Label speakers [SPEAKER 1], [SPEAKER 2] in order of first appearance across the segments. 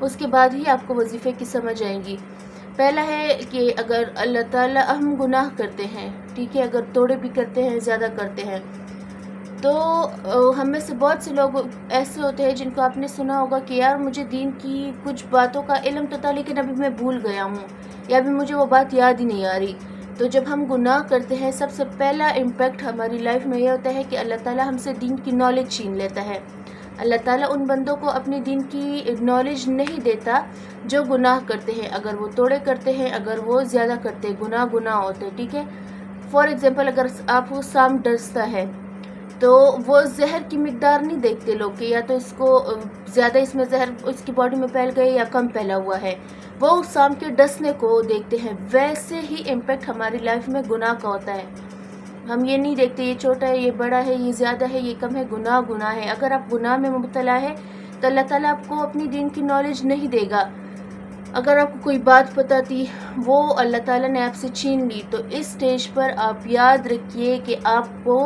[SPEAKER 1] اس کے بعد ہی آپ کو وظیفے کی سمجھ آئیں گی۔ پہلا ہے کہ اگر اللہ تعالیٰ ہم گناہ کرتے ہیں، ٹھیک ہے، اگر توڑے بھی کرتے ہیں، زیادہ کرتے ہیں، تو ہم میں سے بہت سے لوگ ایسے ہوتے ہیں جن کو آپ نے سنا ہوگا کہ یار مجھے دین کی کچھ باتوں کا علم تو تھا لیکن ابھی میں بھول گیا ہوں، یا ابھی مجھے وہ بات یاد ہی نہیں آ رہی۔ تو جب ہم گناہ کرتے ہیں، سب سے پہلا امپیکٹ ہماری لائف میں یہ ہوتا ہے کہ اللہ تعالیٰ ہم سے دین کی نالج چھین لیتا ہے۔ اللہ تعالیٰ ان بندوں کو اپنے دین کی نالج نہیں دیتا جو گناہ کرتے ہیں، اگر وہ توڑے کرتے ہیں، اگر وہ زیادہ کرتے ہیں، گناہ ہوتے ہیں، ٹھیک ہے۔ فار ایگزامپل، اگر آپ کو سانپ ڈستا ہے تو وہ زہر کی مقدار نہیں دیکھتے لوگ کہ یا تو اس کو زیادہ اس میں زہر اس کی باڈی میں پھیل گئے یا کم پھیلا ہوا ہے، وہ اس سانپ کے ڈسنے کو دیکھتے ہیں۔ ویسے ہی امپیکٹ ہماری لائف میں گناہ کا ہوتا ہے۔ ہم یہ نہیں دیکھتے یہ چھوٹا ہے، یہ بڑا ہے، یہ زیادہ ہے، یہ کم ہے، گناہ ہے۔ اگر آپ گناہ میں مبتلا ہے تو اللہ تعالیٰ آپ کو اپنی دین کی نالج نہیں دے گا۔ اگر آپ کو کوئی بات پتہ تھی، وہ اللہ تعالیٰ نے آپ سے چھین لی، تو اس سٹیج پر آپ یاد رکھیے کہ آپ کو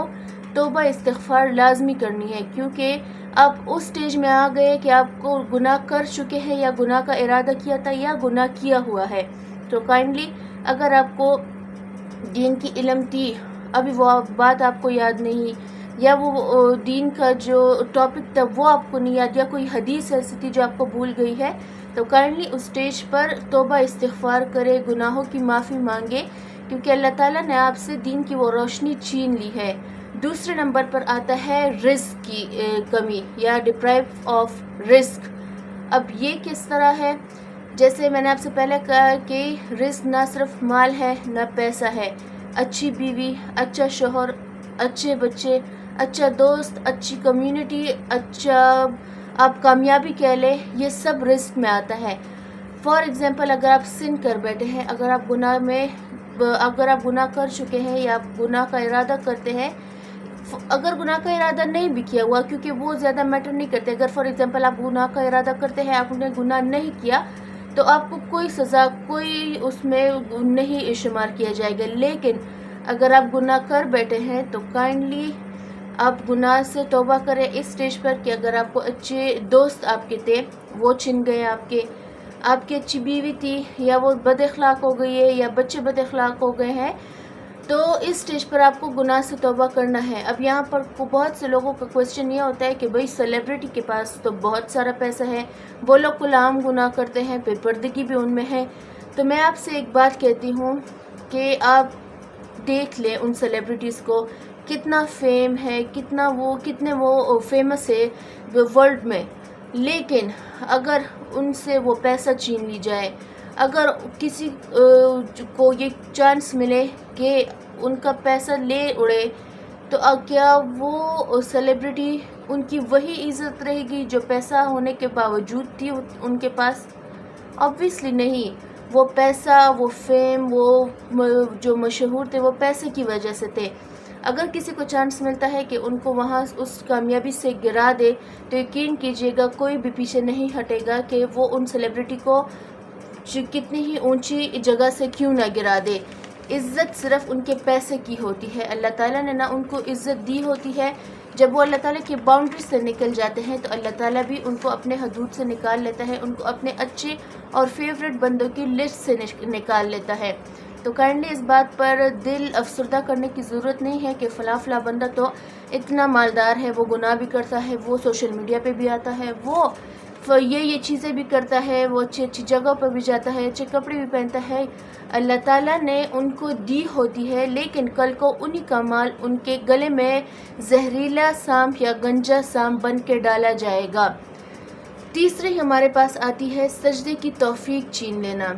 [SPEAKER 1] توبہ استغفار لازمی کرنی ہے، کیونکہ آپ اس سٹیج میں آ گئے کہ آپ کو گناہ کر چکے ہیں، یا گناہ کا ارادہ کیا تھا، یا گناہ کیا ہوا ہے۔ تو کائنڈلی اگر آپ کو دین کی علم تھی، ابھی وہ بات آپ کو یاد نہیں، یا وہ دین کا جو ٹاپک تھا وہ آپ کو نہیں یاد، یا کوئی حدیث ایسی تھی جو آپ کو بھول گئی ہے، تو کائنڈلی اس سٹیج پر توبہ استغفار کرے، گناہوں کی معافی مانگے، کیونکہ اللہ تعالیٰ نے آپ سے دین کی وہ روشنی چھین لی ہے۔ دوسرے نمبر پر آتا ہے رزق کی کمی یا ڈپرائیو آف رزق۔ اب یہ کس طرح ہے؟ جیسے میں نے آپ سے پہلے کہا کہ رزق نہ صرف مال ہے، نہ پیسہ ہے، اچھی بیوی، اچھا شوہر، اچھے بچے، اچھا دوست، اچھی کمیونٹی، اچھا آپ کامیابی کہہ لیں، یہ سب رزق میں آتا ہے۔ فار ایگزامپل، اگر آپ سن کر بیٹھے ہیں، اگر آپ گناہ کر چکے ہیں، یا آپ گناہ کا ارادہ کرتے ہیں، اگر گناہ کا ارادہ نہیں بھی کیا ہوا، کیونکہ وہ زیادہ میٹر نہیں کرتے، اگر فار ایگزامپل آپ گناہ کا ارادہ کرتے ہیں، آپ نے گناہ نہیں کیا، تو آپ کو کوئی سزا، کوئی اس میں نہیں شمار کیا جائے گا۔ لیکن اگر آپ گناہ کر بیٹھے ہیں تو کائنڈلی آپ گناہ سے توبہ کریں اس سٹیج پر کہ اگر آپ کو اچھے دوست آپ کے تھے وہ چھن گئے، آپ کی اچھی بیوی تھی، یا وہ بد اخلاق ہو گئی ہے، یا بچے بد اخلاق ہو گئے ہیں، تو اس سٹیج پر آپ کو گناہ سے توبہ کرنا ہے۔ اب یہاں پر بہت سے لوگوں کا کوسچن یہ ہوتا ہے کہ بھئی سیلیبریٹی کے پاس تو بہت سارا پیسہ ہے، وہ لوگ کل عام گناہ کرتے ہیں، بے پردگی بھی ان میں ہے۔ تو میں آپ سے ایک بات کہتی ہوں کہ آپ دیکھ لیں ان سیلیبریٹیز کو، کتنا فیم ہے، کتنے وہ فیمس ہے ورلڈ میں، لیکن اگر ان سے وہ پیسہ چھین لی جائے، اگر کسی کو یہ چانس ملے کہ ان کا پیسہ لے اڑے، تو کیا وہ سیلیبریٹی ان کی وہی عزت رہے گی جو پیسہ ہونے کے باوجود تھی ان کے پاس؟ آبویسلی نہیں۔ وہ پیسہ، وہ فیم، وہ جو مشہور تھے، وہ پیسے کی وجہ سے تھے۔ اگر کسی کو چانس ملتا ہے کہ ان کو وہاں اس کامیابی سے گرا دے، تو یقین کیجیے گا کوئی بھی پیچھے نہیں ہٹے گا کہ وہ ان سیلیبریٹی کو کتنی ہی اونچی جگہ سے کیوں نہ گرا دے۔ عزت صرف ان کے پیسے کی ہوتی ہے، اللہ تعالیٰ نے نہ ان کو عزت دی ہوتی ہے۔ جب وہ اللہ تعالیٰ کی باؤنڈری سے نکل جاتے ہیں تو اللہ تعالیٰ بھی ان کو اپنے حدود سے نکال لیتا ہے، ان کو اپنے اچھے اور فیوریٹ بندوں کی لسٹ سے نکال لیتا ہے۔ تو کائنڈلی اس بات پر دل افسردہ کرنے کی ضرورت نہیں ہے کہ فلاں بندہ تو اتنا مالدار ہے، وہ گناہ بھی کرتا ہے، وہ سوشل میڈیا پہ بھی آتا ہے، وہ یہ چیزیں بھی کرتا ہے، وہ اچھی جگہ پر بھی جاتا ہے، اچھے کپڑے بھی پہنتا ہے۔ اللہ تعالیٰ نے ان کو دی ہوتی ہے، لیکن کل کو انہی کا مال ان کے گلے میں زہریلا سانپ یا گنجا سانپ بن کے ڈالا جائے گا۔ تیسری ہمارے پاس آتی ہے سجدے کی توفیق چھین لینا۔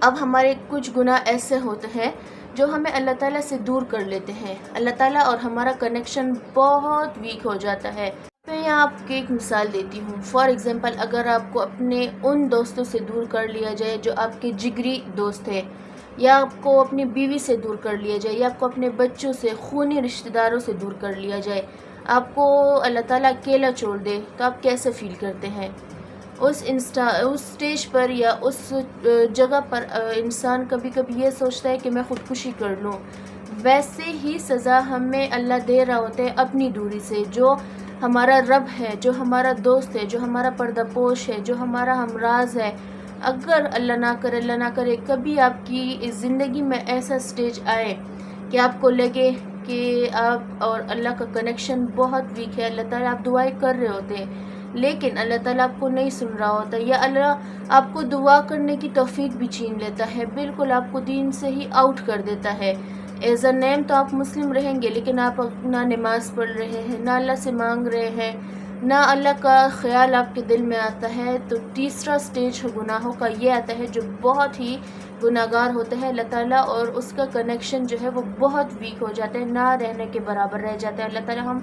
[SPEAKER 1] اب ہمارے کچھ گناہ ایسے ہوتے ہیں جو ہمیں اللہ تعالیٰ سے دور کر لیتے ہیں، اللہ تعالیٰ اور ہمارا کنیکشن بہت ویک ہو جاتا ہے۔ میں یہاں آپ کو ایک مثال دیتی ہوں۔ فار ایگزامپل، اگر آپ کو اپنے ان دوستوں سے دور کر لیا جائے جو آپ کے جگری دوست ہیں، یا آپ کو اپنی بیوی سے دور کر لیا جائے، یا آپ کو اپنے بچوں سے، خونی رشتہ داروں سے دور کر لیا جائے، آپ کو اللہ تعالیٰ اکیلا چھوڑ دے، تو آپ کیسے فیل کرتے ہیں؟ اس سٹیج پر یا اس جگہ پر انسان کبھی کبھی یہ سوچتا ہے کہ میں خودکشی کر لوں۔ ویسے ہی سزا ہمیں اللہ دے رہا ہوتا ہے اپنی دوری سے، جو ہمارا رب ہے، جو ہمارا دوست ہے، جو ہمارا پردہ پوش ہے، جو ہمارا ہمراز ہے، اگر اللہ نہ کرے کبھی آپ کی زندگی میں ایسا سٹیج آئے کہ آپ کو لگے کہ آپ اور اللہ کا کنیکشن بہت ویک ہے، اللہ تعالیٰ آپ دعائیں کر رہے ہوتے ہیں لیکن اللہ تعالیٰ آپ کو نہیں سن رہا ہوتا، یا اللہ آپ کو دعا کرنے کی توفیق بھی چھین لیتا ہے، بالکل آپ کو دین سے ہی آؤٹ کر دیتا ہے۔ ایز اے نیم تو آپ مسلم رہیں گے لیکن آپ نہ نماز پڑھ رہے ہیں، نہ اللہ سے مانگ رہے ہیں، نہ اللہ کا خیال آپ کے دل میں آتا ہے، تو تیسرا سٹیج گناہوں کا یہ آتا ہے جو بہت ہی گناہگار ہوتا ہے اللہ تعالیٰ، اور اس کا کنیکشن جو ہے وہ بہت ویک ہو جاتا ہے، نہ رہنے کے برابر رہ جاتا ہے۔ اللہ تعالیٰ ہم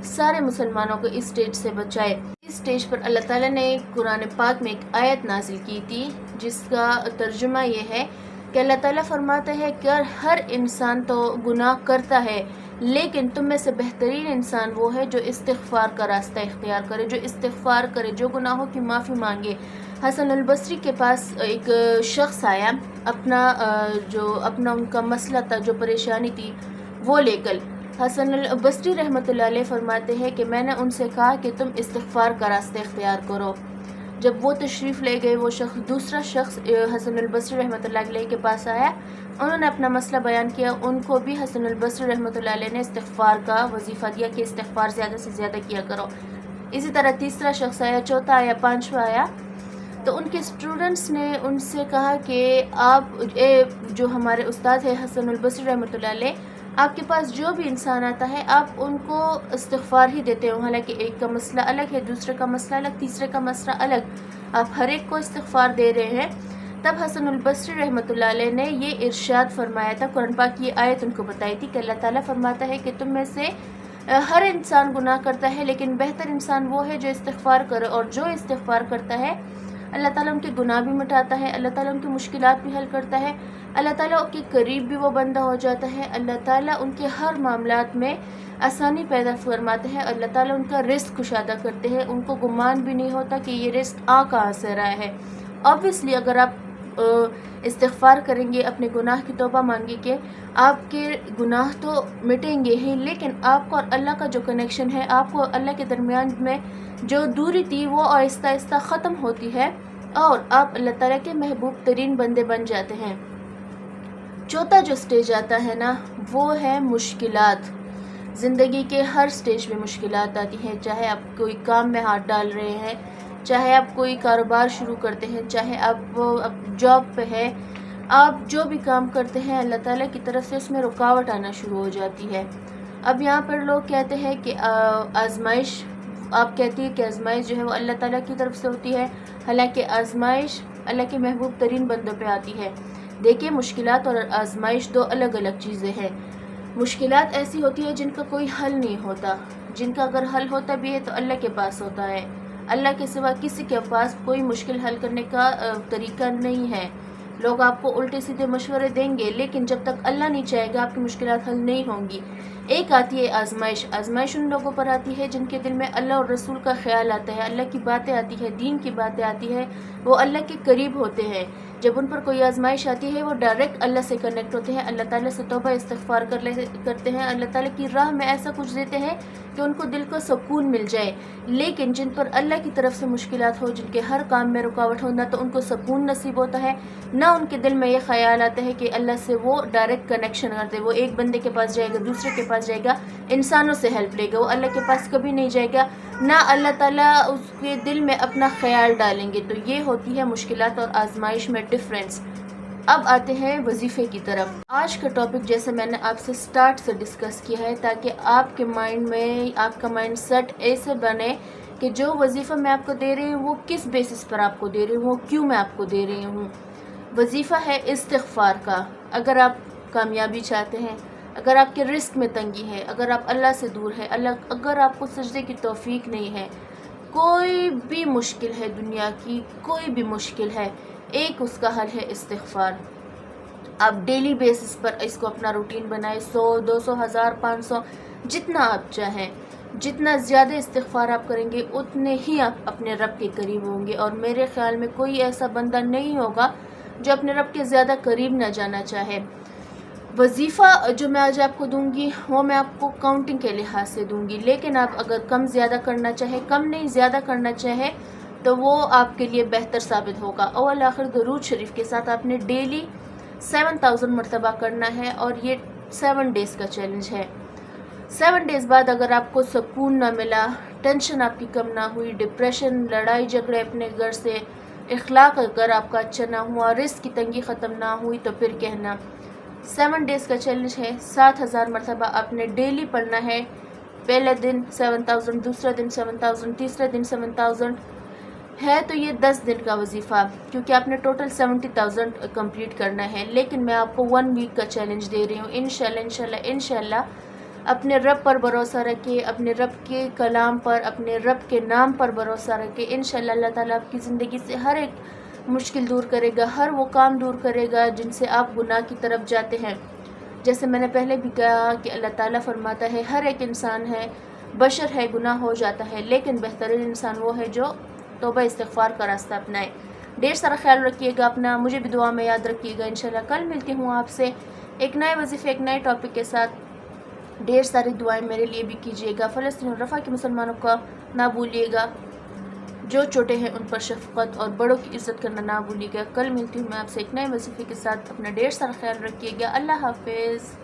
[SPEAKER 1] سارے مسلمانوں کو اس سٹیج سے بچائے۔ اس سٹیج پر اللہ تعالیٰ نے قرآن پاک میں ایک آیت نازل کی تھی جس کا ترجمہ یہ ہے کہ اللہ تعالیٰ فرماتا ہے کہ ہر انسان تو گناہ کرتا ہے لیکن تم میں سے بہترین انسان وہ ہے جو استغفار کا راستہ اختیار کرے، جو استغفار کرے، جو گناہوں کی معافی مانگے۔ حسن البصری کے پاس ایک شخص آیا، اپنا ان کا مسئلہ تھا، جو پریشانی تھی وہ لے کر۔ حسن البصری رحمۃ اللہ علیہ فرماتے ہیں کہ میں نے ان سے کہا کہ تم استغفار کا راستہ اختیار کرو۔ جب وہ تشریف لے گئے، وہ دوسرا شخص حسن البصری رحمۃ اللہ علیہ کے پاس آیا، انہوں نے اپنا مسئلہ بیان کیا، ان کو بھی حسن البصری رحمۃ اللہ علیہ نے استغفار کا وظیفہ دیا کہ استغفار زیادہ سے زیادہ کیا کرو۔ اسی طرح تیسرا شخص آیا، چوتھا آیا، پانچواں آیا، تو ان کے اسٹوڈنٹس نے ان سے کہا کہ آپ جو ہمارے استاد ہے حسن البصری رحمۃ اللہ علیہ، آپ کے پاس جو بھی انسان آتا ہے آپ ان کو استغفار ہی دیتے ہو، حالانکہ ایک کا مسئلہ الگ ہے، دوسرے کا مسئلہ الگ، تیسرے کا مسئلہ الگ، آپ ہر ایک کو استغفار دے رہے ہیں۔ تب حسن البصری رحمۃ اللہ علیہ نے یہ ارشاد فرمایا تھا، قرآن پاک کی آیت ان کو بتائی تھی کہ اللہ تعالیٰ فرماتا ہے کہ تم میں سے ہر انسان گناہ کرتا ہے لیکن بہتر انسان وہ ہے جو استغفار کرے، اور جو استغفار کرتا ہے اللہ تعالیٰ ان کے گناہ بھی مٹاتا ہے، اللہ تعالیٰ ان کی مشکلات بھی حل کرتا ہے، اللہ تعالیٰ کے قریب بھی وہ بندہ ہو جاتا ہے، اللہ تعالیٰ ان کے ہر معاملات میں آسانی پیدا فرماتے ہیں، اللہ تعالیٰ ان کا رزق کشادہ کرتے ہیں، ان کو گمان بھی نہیں ہوتا کہ یہ رزق آ کہاں سے رہا ہے۔ obviously اگر آپ استغفار کریں گے، اپنے گناہ کی توبہ مانگیں کہ آپ کے گناہ تو مٹیں گے ہی، لیکن آپ کو اور اللہ کا جو کنیکشن ہے، آپ کو اللہ کے درمیان میں جو دوری تھی وہ آہستہ آہستہ ختم ہوتی ہے اور آپ اللہ تعالیٰ کے محبوب ترین بندے بن جاتے ہیں۔ چوتھا جو سٹیج آتا ہے نا، وہ ہے مشکلات۔ زندگی کے ہر سٹیج میں مشکلات آتی ہیں، چاہے آپ کوئی کام میں ہاتھ ڈال رہے ہیں، چاہے آپ کوئی کاروبار شروع کرتے ہیں، چاہے آپ جاب پہ ہے، آپ جو بھی کام کرتے ہیں اللہ تعالیٰ کی طرف سے اس میں رکاوٹ آنا شروع ہو جاتی ہے۔ اب یہاں پر لوگ کہتے ہیں کہ آزمائش، آپ کہتی ہیں کہ آزمائش جو ہے وہ اللہ تعالیٰ کی طرف سے ہوتی ہے، حالانکہ آزمائش اللہ کے محبوب ترین بندوں پہ آتی ہے۔ دیکھیں، مشکلات اور آزمائش دو الگ الگ چیزیں ہیں۔ مشکلات ایسی ہوتی ہے جن کا کوئی حل نہیں ہوتا، جن کا اگر حل ہوتا بھی ہے تو اللہ کے پاس ہوتا ہے، اللہ کے سوا کسی کے پاس کوئی مشکل حل کرنے کا طریقہ نہیں ہے۔ لوگ آپ کو الٹے سیدھے مشورے دیں گے لیکن جب تک اللہ نہیں چاہے گا آپ کی مشکلات حل نہیں ہوں گی۔ ایک آتی ہے آزمائش، آزمائش ان لوگوں پر آتی ہے جن کے دل میں اللہ اور رسول کا خیال آتا ہے، اللہ کی باتیں آتی ہے، دین کی باتیں آتی ہے، وہ اللہ کے قریب ہوتے ہیں۔ جب ان پر کوئی آزمائش آتی ہے وہ ڈائریکٹ اللہ سے کنیکٹ ہوتے ہیں، اللہ تعالیٰ سے توبہ استغفار کرتے ہیں، اللہ تعالیٰ کی راہ میں ایسا کچھ دیتے ہیں کہ ان کو دل کو سکون مل جائے۔ لیکن جن پر اللہ کی طرف سے مشکلات ہو، جن کے ہر کام میں رکاوٹ ہو، نہ تو ان کو سکون نصیب ہوتا ہے، نہ ان کے دل میں یہ خیال آتا ہے کہ اللہ سے وہ ڈائریکٹ کنیکشن کرتے، وہ ایک بندے کے پاس جائے گا، دوسرے کے پاس جائے گا، انسانوں سے ہیلپ لے گا، وہ اللہ کے پاس کبھی نہیں جائے گا، نہ اللہ تعالیٰ اس کے دل میں اپنا خیال ڈالیں گے۔ تو یہ ہوتی ہے مشکلات اور آزمائش میں ڈفرینس۔ اب آتے ہیں وظیفے کی طرف۔ آج کا ٹاپک جیسے میں نے آپ سے سٹارٹ سے ڈسکس کیا ہے تاکہ آپ کے مائنڈ میں آپ کا مائنڈ سیٹ ایسے بنے کہ جو وظیفہ میں آپ کو دے رہی ہوں وہ کس بیسس پر آپ کو دے رہی ہوں، وہ کیوں میں آپ کو دے رہی ہوں۔ وظیفہ ہے استغفار کا۔ اگر آپ کامیابی چاہتے ہیں، اگر آپ کے رزق میں تنگی ہے، اگر آپ اللہ سے دور ہے، اگر آپ کو سجدے کی توفیق نہیں ہے، کوئی بھی مشکل ہے دنیا کی، کوئی بھی مشکل ہے، ایک اس کا حل ہے استغفار۔ آپ ڈیلی بیسس پر اس کو اپنا روٹین بنائیں، 100، 200، 1000، 500، جتنا آپ چاہیں، جتنا زیادہ استغفار آپ کریں گے اتنے ہی آپ اپنے رب کے قریب ہوں گے، اور میرے خیال میں کوئی ایسا بندہ نہیں ہوگا جو اپنے رب کے زیادہ قریب نہ جانا چاہے۔ وظیفہ جو میں آج آپ کو دوں گی وہ میں آپ کو کاؤنٹنگ کے لحاظ سے دوں گی، لیکن آپ اگر کم زیادہ کرنا چاہے، کم نہیں زیادہ کرنا چاہے تو وہ آپ کے لیے بہتر ثابت ہوگا۔ اول آخر درود شریف کے ساتھ آپ نے ڈیلی 7000 مرتبہ کرنا ہے، اور یہ 7 ڈیز کا چیلنج ہے۔ 7 ڈیز بعد اگر آپ کو سکون نہ ملا، ٹینشن آپ کی کم نہ ہوئی، ڈپریشن، لڑائی جھگڑے اپنے گھر سے، اخلاق اگر آپ کا اچھا نہ ہوا، رزق کی تنگی ختم نہ ہوئی، تو پھر کہنا 7 ڈیز کا چیلنج ہے۔ 7000 مرتبہ آپ نے ڈیلی پڑھنا ہے۔ پہلے دن 7000، دوسرا دن 7000، تیسرے دن 7000 ہے، تو یہ 10 دن کا وظیفہ، کیونکہ آپ نے ٹوٹل 70,000 کمپلیٹ کرنا ہے۔ لیکن میں آپ کو 1 ویک کا چیلنج دے رہی ہوں۔ انشاءاللہ اپنے رب پر بھروسہ رکھے، اپنے رب کے کلام پر، اپنے رب کے نام پر بھروسہ رکھے۔ انشاءاللہ اللہ تعالیٰ آپ کی زندگی سے ہر ایک مشکل دور کرے گا، ہر وہ کام دور کرے گا جن سے آپ گناہ کی طرف جاتے ہیں۔ جیسے میں نے پہلے بھی کہا کہ اللہ تعالیٰ فرماتا ہے ہر ایک انسان ہے، بشر ہے، گناہ ہو جاتا ہے، لیکن بہترین انسان وہ ہے جو توبہ استغفار کا راستہ اپنائے۔ ڈھیر سارا خیال رکھیے گا اپنا، مجھے بھی دعا میں یاد رکھیے گا۔ انشاءاللہ کل ملتی ہوں آپ سے ایک نئے وظیفے، ایک نئے ٹاپک کے ساتھ۔ ڈھیر ساری دعائیں میرے لیے بھی کیجیے گا۔ فلسطین اور رفح کے مسلمانوں کا نہ بھولیے گا، جو چھوٹے ہیں ان پر شفقت اور بڑوں کی عزت کرنا نہ بھولیے گا۔ کل ملتی ہوں میں آپ سے ایک نئے وظیفے کے ساتھ۔ اپنا ڈھیر سارا خیال رکھیے گا۔ اللہ حافظ۔